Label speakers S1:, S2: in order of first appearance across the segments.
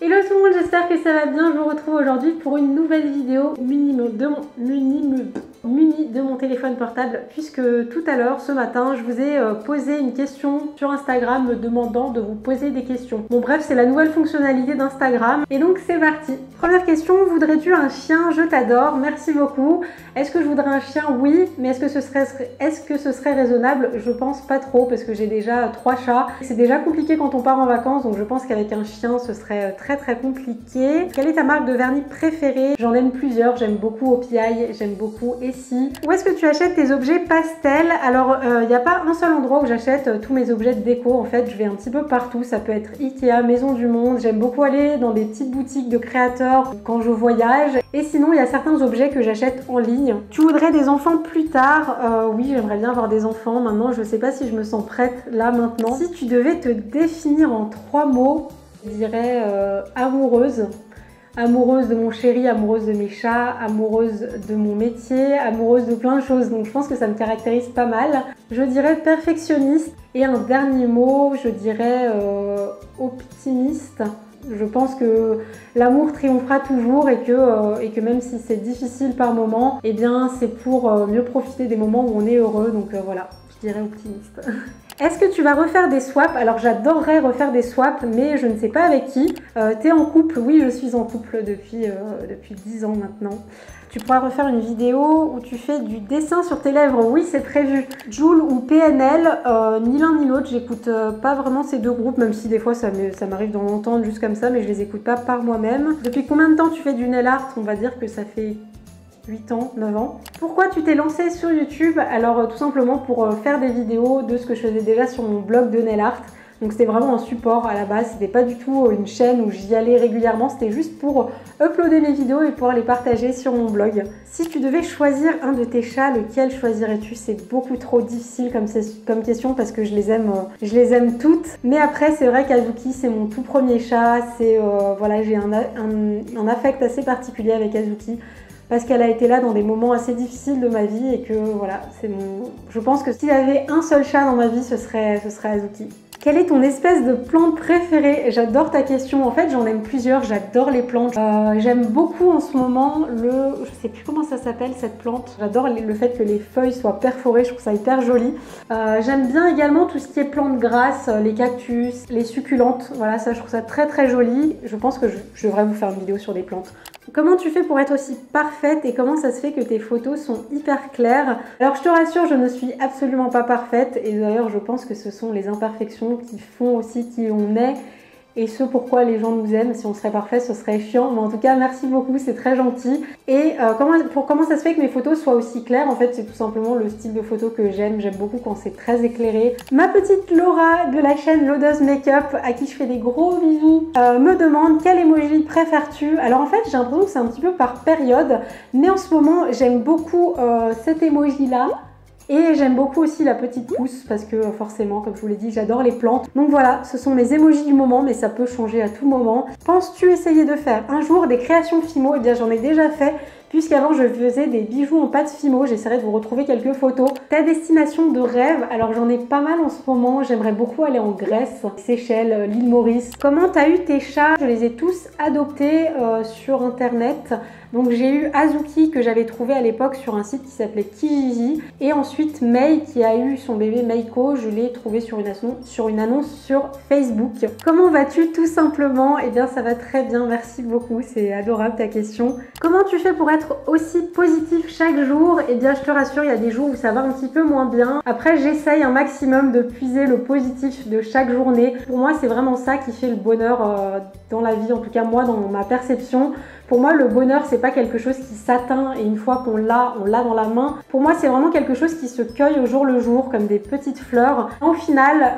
S1: Hello tout le monde, j'espère que ça va bien. Je vous retrouve aujourd'hui pour une nouvelle vidéo muni de mon téléphone portable, puisque tout à l'heure, ce matin, je vous ai posé une question sur Instagram me demandant de vous poser des questions. Bon bref, c'est la nouvelle fonctionnalité d'Instagram et donc c'est parti. Première question, voudrais-tu un chien? Je t'adore, merci beaucoup. Est-ce que je voudrais un chien? Oui, mais est-ce que ce serait raisonnable? Je pense pas trop parce que j'ai déjà 3 chats. C'est déjà compliqué quand on part en vacances, donc je pense qu'avec un chien ce serait très compliqué. Quelle est ta marque de vernis préférée? J'en aime plusieurs, j'aime beaucoup OPI, j'aime beaucoup Essie. Où est-ce que tu achètes tes objets pastels? Alors il n'y a pas un seul endroit où j'achète tous mes objets de déco, en fait je vais un petit peu partout, ça peut être Ikea, Maison du Monde, j'aime beaucoup aller dans des petites boutiques de créateurs quand je voyage, et sinon il y a certains objets que j'achète en ligne. Tu voudrais des enfants plus tard? Oui, j'aimerais bien avoir des enfants, maintenant je sais pas si je me sens prête là maintenant. Si tu devais te définir en 3 mots, je dirais amoureuse. Amoureuse de mon chéri, amoureuse de mes chats, amoureuse de mon métier, amoureuse de plein de choses. Donc je pense que ça me caractérise pas mal. Je dirais perfectionniste. Et un dernier mot, je dirais optimiste. Je pense que l'amour triomphera toujours et que même si c'est difficile par moment, eh bien c'est pour mieux profiter des moments où on est heureux. Donc voilà, je dirais optimiste. Est-ce que tu vas refaire des swaps? Alors j'adorerais refaire des swaps, mais je ne sais pas avec qui. T'es en couple? Oui, je suis en couple depuis 10 ans maintenant. Tu pourras refaire une vidéo où tu fais du dessin sur tes lèvres. Oui, c'est prévu. Joule ou PNL, ni l'un ni l'autre. J'écoute pas vraiment ces deux groupes, même si des fois ça m'arrive d'en entendre juste comme ça, mais je les écoute pas par moi-même. Depuis combien de temps tu fais du nail art? On va dire que ça fait 8 ans, 9 ans. Pourquoi tu t'es lancée sur YouTube? Alors tout simplement pour faire des vidéos de ce que je faisais déjà sur mon blog de nail art. Donc c'était vraiment un support à la base, c'était pas du tout une chaîne où j'y allais régulièrement, c'était juste pour uploader mes vidéos et pouvoir les partager sur mon blog. Si tu devais choisir un de tes chats, lequel choisirais-tu? C'est beaucoup trop difficile comme question parce que je les aime toutes. Mais après c'est vrai qu'Azuki c'est mon tout premier chat, voilà, j'ai un affect assez particulier avec Azuki, parce qu'elle a été là dans des moments assez difficiles de ma vie et que voilà, je pense que s'il y avait un seul chat dans ma vie, ce serait Azuki. Quelle est ton espèce de plante préférée? J'adore ta question. En fait, j'en aime plusieurs. J'adore les plantes. J'aime beaucoup en ce moment je sais plus comment ça s'appelle cette plante. J'adore le fait que les feuilles soient perforées. Je trouve ça hyper joli. J'aime bien également tout ce qui est plantes grasses, les cactus, les succulentes. Voilà, ça, je trouve ça très joli. Je pense que je devrais vous faire une vidéo sur des plantes. Comment tu fais pour être aussi parfaite et comment ça se fait que tes photos sont hyper claires? Alors je te rassure, je ne suis absolument pas parfaite et d'ailleurs je pense que ce sont les imperfections qui font aussi qui on est et ce pourquoi les gens nous aiment. Si on serait parfait, ce serait chiant, mais en tout cas merci beaucoup, c'est très gentil. Et comment ça se fait que mes photos soient aussi claires? En fait c'est tout simplement le style de photo que j'aime beaucoup quand c'est très éclairé. Ma petite Laura de la chaîne Laudeuse Makeup, à qui je fais des gros bisous, me demande quel emoji préfères-tu? Alors en fait j'ai l'impression que c'est un petit peu par période, mais en ce moment j'aime beaucoup cet emoji là. Et j'aime beaucoup aussi la petite pousse parce que forcément, comme je vous l'ai dit, j'adore les plantes. Donc voilà, ce sont mes emojis du moment, mais ça peut changer à tout moment. Penses-tu essayer de faire un jour des créations Fimo? Eh bien j'en ai déjà fait, puisqu'avant je faisais des bijoux en pâte Fimo. J'essaierai de vous retrouver quelques photos. Ta destination de rêve? Alors j'en ai pas mal en ce moment. J'aimerais beaucoup aller en Grèce, Seychelles, l'île Maurice. Comment t'as eu tes chats? Je les ai tous adoptés sur internet. Donc j'ai eu Azuki que j'avais trouvé à l'époque sur un site qui s'appelait Kijiji. Et ensuite Mei qui a eu son bébé Meiko, je l'ai trouvé sur une annonce sur Facebook. Comment vas-tu tout simplement? Eh bien ça va très bien, merci beaucoup, c'est adorable ta question. Comment tu fais pour être aussi positif chaque jour? Eh bien je te rassure, il y a des jours où ça va un petit peu moins bien. Après j'essaye un maximum de puiser le positif de chaque journée. Pour moi c'est vraiment ça qui fait le bonheur dans la vie, en tout cas moi dans ma perception. Pour moi, le bonheur, c'est pas quelque chose qui s'atteint et une fois qu'on l'a, on l'a dans la main. Pour moi, c'est vraiment quelque chose qui se cueille au jour le jour, comme des petites fleurs. Au final,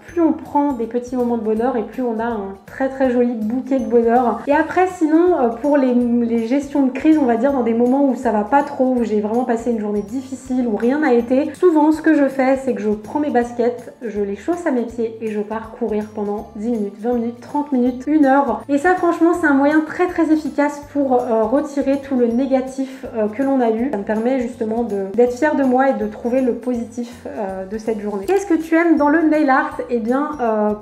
S1: plus on prend des petits moments de bonheur et plus on a un très joli bouquet de bonheur. Et après, sinon, pour les gestions de crise, on va dire dans des moments où ça va pas trop, où j'ai vraiment passé une journée difficile, où rien n'a été, souvent, ce que je fais, c'est que je prends mes baskets, je les chausse à mes pieds et je pars courir pendant 10 minutes, 20 minutes, 30 minutes, 1 heure. douceur. Et ça franchement c'est un moyen très très efficace pour retirer tout le négatif que l'on a eu. Ça me permet justement d'être fière de moi et de trouver le positif de cette journée. Qu'est-ce que tu aimes dans le nail art? Eh bien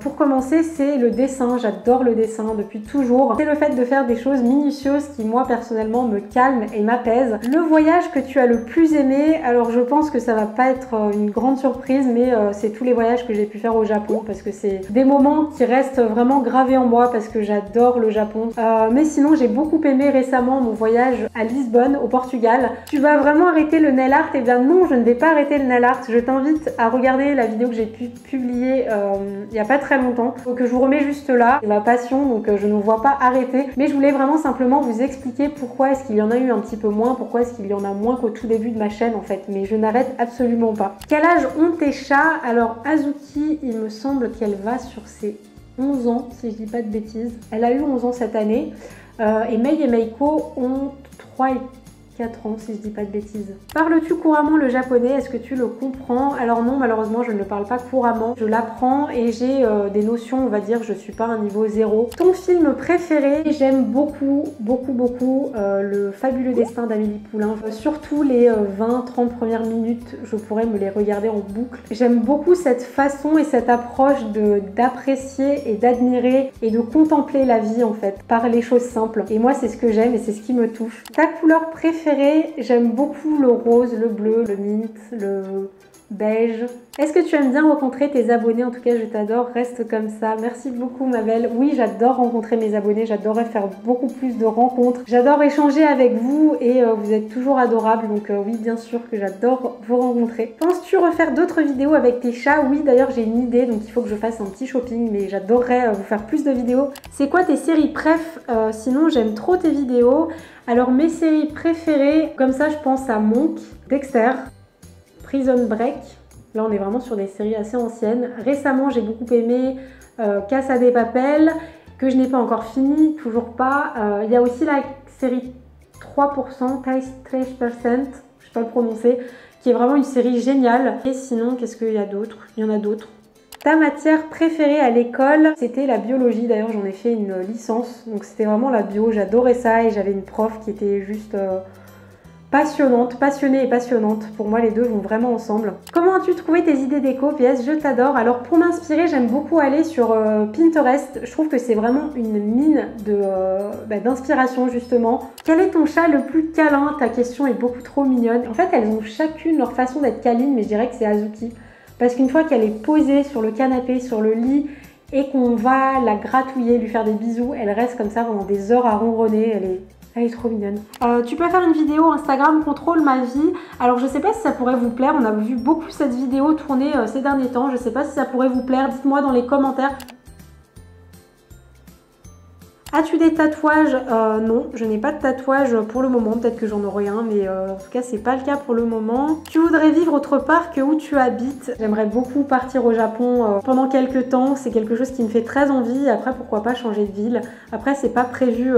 S1: pour commencer c'est le dessin. J'adore le dessin depuis toujours. C'est le fait de faire des choses minutieuses qui moi personnellement me calment et m'apaisent. Le voyage que tu as le plus aimé, alors je pense que ça va pas être une grande surprise, mais c'est tous les voyages que j'ai pu faire au Japon parce que c'est des moments qui restent vraiment gravés en moi parce que j'adore le Japon. Mais sinon j'ai beaucoup aimé récemment mon voyage à Lisbonne au Portugal. Tu vas vraiment arrêter le nail art? Eh bien non, je ne vais pas arrêter le nail art. Je t'invite à regarder la vidéo que j'ai pu publier il n'y a pas très longtemps. Donc je vous remets juste là. C'est ma passion donc je ne vois pas arrêter. Mais je voulais vraiment simplement vous expliquer pourquoi est-ce qu'il y en a eu un petit peu moins, pourquoi est-ce qu'il y en a moins qu'au tout début de ma chaîne en fait. Mais je n'arrête absolument pas. Quel âge ont tes chats? Alors Azuki, il me semble qu'elle va sur ses 11 ans si je dis pas de bêtises. Elle a eu 11 ans cette année. Et Mei et Meiko ont 3 et 4 ans si je dis pas de bêtises. Parles-tu couramment le japonais? Est-ce que tu le comprends? Alors non, malheureusement je ne le parle pas couramment. Je l'apprends et j'ai des notions, on va dire, je suis pas à un niveau 0. Ton film préféré? J'aime beaucoup le fabuleux destin d'Amélie Poulain. Surtout les 20-30 premières minutes, je pourrais me les regarder en boucle. J'aime beaucoup cette façon et cette approche d'apprécier et d'admirer et de contempler la vie en fait, par les choses simples. Et moi c'est ce que j'aime et c'est ce qui me touche. Ta couleur préférée? J'aime beaucoup le rose, le bleu, le mint, le beige. Est-ce que tu aimes bien rencontrer tes abonnés? En tout cas, je t'adore, reste comme ça. Merci beaucoup ma belle. Oui, j'adore rencontrer mes abonnés, j'adorerais faire beaucoup plus de rencontres. J'adore échanger avec vous et vous êtes toujours adorables. Donc oui, bien sûr que j'adore vous rencontrer. Penses-tu refaire d'autres vidéos avec tes chats? Oui, d'ailleurs, j'ai une idée, donc il faut que je fasse un petit shopping, mais j'adorerais vous faire plus de vidéos. C'est quoi tes séries préf? Sinon, j'aime trop tes vidéos. Alors, mes séries préférées, comme ça, je pense à Monk, Dexter, Prison Break. Là, on est vraiment sur des séries assez anciennes. Récemment, j'ai beaucoup aimé Casa de Papel, que je n'ai pas encore fini, toujours pas. Il y a aussi la série 3%, 3%, je ne sais pas le prononcer, qui est vraiment une série géniale. Et sinon, qu'est-ce qu'il y a d'autre? Il y en a d'autres. Ta matière préférée à l'école? C'était la biologie. D'ailleurs, j'en ai fait une licence. Donc, c'était vraiment la bio. J'adorais ça et j'avais une prof qui était juste... passionnante, passionnée et passionnante. Pour moi, les deux vont vraiment ensemble. Comment as-tu trouvé tes idées déco? PS, je t'adore. Alors, pour m'inspirer, j'aime beaucoup aller sur Pinterest. Je trouve que c'est vraiment une mine d'inspiration, justement. Quel est ton chat le plus câlin? Ta question est beaucoup trop mignonne. En fait, elles ont chacune leur façon d'être câline, mais je dirais que c'est Azuki. Parce qu'une fois qu'elle est posée sur le canapé, sur le lit, et qu'on va la gratouiller, lui faire des bisous, elle reste comme ça pendant des heures à ronronner. Elle est trop mignonne. Tu peux faire une vidéo Instagram contrôle ma vie. Alors je sais pas si ça pourrait vous plaire. On a vu beaucoup cette vidéo tourner ces derniers temps. Je sais pas si ça pourrait vous plaire. Dites-moi dans les commentaires. As-tu des tatouages? Non, je n'ai pas de tatouage pour le moment. Peut-être que j'en aurai un, mais en tout cas, c'est pas le cas pour le moment. Tu voudrais vivre autre part que où tu habites? J'aimerais beaucoup partir au Japon pendant quelques temps. C'est quelque chose qui me fait très envie. Après, pourquoi pas changer de ville? Après, c'est pas prévu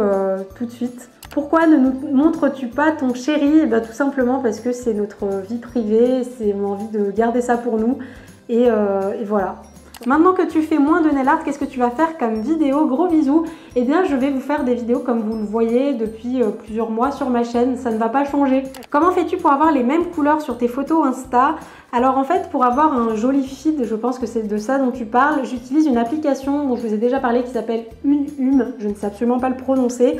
S1: tout de suite. Pourquoi ne nous montres-tu pas ton chéri? Eh bien, tout simplement parce que c'est notre vie privée. On a envie de garder ça pour nous. Et voilà. Maintenant que tu fais moins de nail art, qu'est-ce que tu vas faire comme vidéo? Gros bisous. Eh bien, je vais vous faire des vidéos comme vous le voyez depuis plusieurs mois sur ma chaîne. Ça ne va pas changer. Comment fais-tu pour avoir les mêmes couleurs sur tes photos Insta? Alors en fait, pour avoir un joli feed, je pense que c'est de ça dont tu parles, j'utilise une application dont je vous ai déjà parlé qui s'appelle Une. Je ne sais absolument pas le prononcer.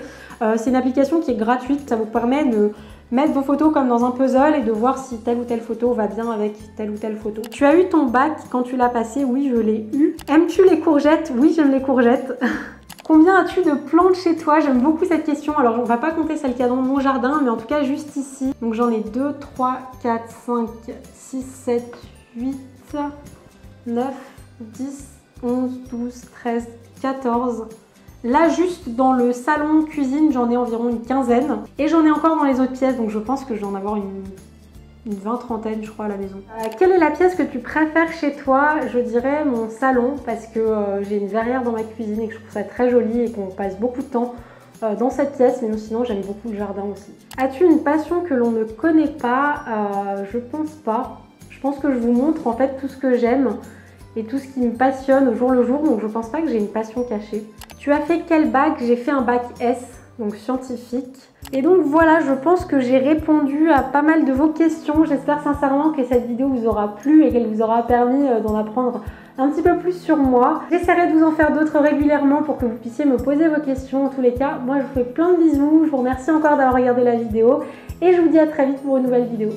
S1: C'est une application qui est gratuite. Ça vous permet de mettre vos photos comme dans un puzzle et de voir si telle ou telle photo va bien avec telle ou telle photo. Tu as eu ton bac quand tu l'as passé? Oui, je l'ai eu. Aimes-tu les courgettes? Oui, j'aime les courgettes. Combien as-tu de plantes chez toi? J'aime beaucoup cette question. Alors, on va pas compter celle qu'il y a dans mon jardin, mais en tout cas, juste ici. Donc, j'en ai 2, 3, 4, 5, 6, 7, 8, 9, 10, 11, 12, 13, 14... Là, juste dans le salon cuisine, j'en ai environ une quinzaine. Et j'en ai encore dans les autres pièces, donc je pense que je vais en avoir une 20-30, je crois, à la maison. Quelle est la pièce que tu préfères chez toi? Je dirais mon salon, parce que j'ai une verrière dans ma cuisine et que je trouve ça très joli et qu'on passe beaucoup de temps dans cette pièce. Mais sinon, j'aime beaucoup le jardin aussi. As-tu une passion que l'on ne connaît pas? Je pense pas. Je pense que je vous montre en fait tout ce que j'aime et tout ce qui me passionne au jour le jour, donc je pense pas que j'ai une passion cachée. Tu as fait quel bac? J'ai fait un bac S, donc scientifique. Et donc voilà, je pense que j'ai répondu à pas mal de vos questions. J'espère sincèrement que cette vidéo vous aura plu et qu'elle vous aura permis d'en apprendre un petit peu plus sur moi. J'essaierai de vous en faire d'autres régulièrement pour que vous puissiez me poser vos questions. En tous les cas, moi je vous fais plein de bisous. Je vous remercie encore d'avoir regardé la vidéo et je vous dis à très vite pour une nouvelle vidéo.